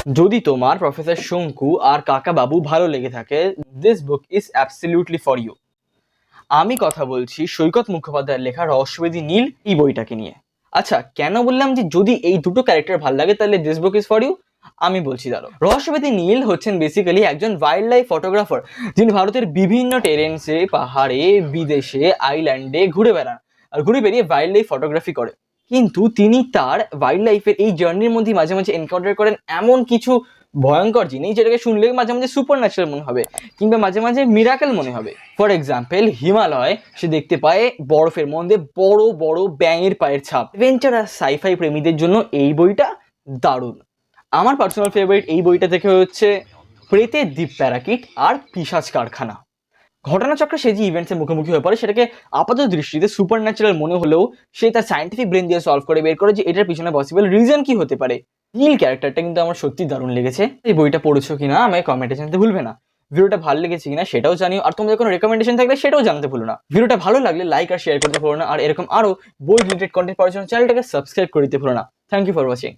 যদি তোমার প্রফেসর শঙ্কু আর কাকা বাবু ভালো লেগে থাকে, this book is absolutely for you. আমি কথা বলছি সৈকত মুখোপাধ্যায়ের লেখা রহস্যভেদী নীল এই বইটাকে নিয়ে। আচ্ছা, কেন বললাম যে যদি এই দুটো ক্যারেক্টার ভালো লাগে তাহলে this book is for you? আমি বলছি দাঁড়ো। রহস্যভেদী নীল হচ্ছেন বেসিক্যালি একজন ওয়াইল্ড লাইফ ফটোগ্রাফার, যিনি ভারতের বিভিন্ন টেরেন্সে, পাহাড়ে, বিদেশে, আইল্যান্ডে ঘুরে বেড়ান আর ঘুরে বেরিয়ে ওয়াইল্ড লাইফ ফটোগ্রাফি করে। কিন্তু তিনি তার ওয়াইল্ড লাইফের এই জার্নির মধ্যে মাঝে মাঝে এনকাউন্টার করেন এমন কিছু ভয়ঙ্কর জিনিস যেটাকে শুনলে মাঝে মাঝে সুপার ন্যাচারাল মনে হবে কিংবা মাঝে মাঝে মিরাকেল মনে হবে। ফর এক্সাম্পল, হিমালয় সে দেখতে পায় বরফের মধ্যে বড় বড় ব্যাঙের পায়ের ছাপ। অ্যাডভেঞ্চার আর সাইফাই প্রেমীদের জন্য এই বইটা দারুণ। আমার পার্সোনাল ফেভারিট এই বইটা থেকে হচ্ছে প্রেতের দ্বীপ প্যারাকিট আর পিশাচ কারখানা। ঘটনাচক্রে সে যে ইভেন্টসের মুখোমুখি হয়ে পড়ে সেটাকে আপাত দৃষ্টিতে সুপার ন্যাচারাল মনে হলেও সে তার সায়েন্টিফিক ব্রেন দিয়ে সলভ করে বের করে যে এটার পিছনে পসিবল রিজন কি হতে পারে। নীল ক্যারেক্টারটা কিন্তু আমার সত্যি দারুণ লেগেছে। এই বইটা পড়েছো কিনা আমায় কমেন্টে জানাতে ভুলবে না। ভিডিওটা ভালো লেগেছে কিনা সেটাও জানিও, আর তোমাদের কোনো রেকমেন্ডেশন থাকলে সেটাও জানাতে ভুলো না। ভিডিওটা ভালো লাগলে লাইক আর শেয়ার করতে ভুলো না, আর এরকম আরো বই রিলেটেড কন্টেন্ট পাওয়ার জন্য চ্যানেলটাকে সাবস্ক্রাইব করে দিতে ভুলো না। Thank you for watching.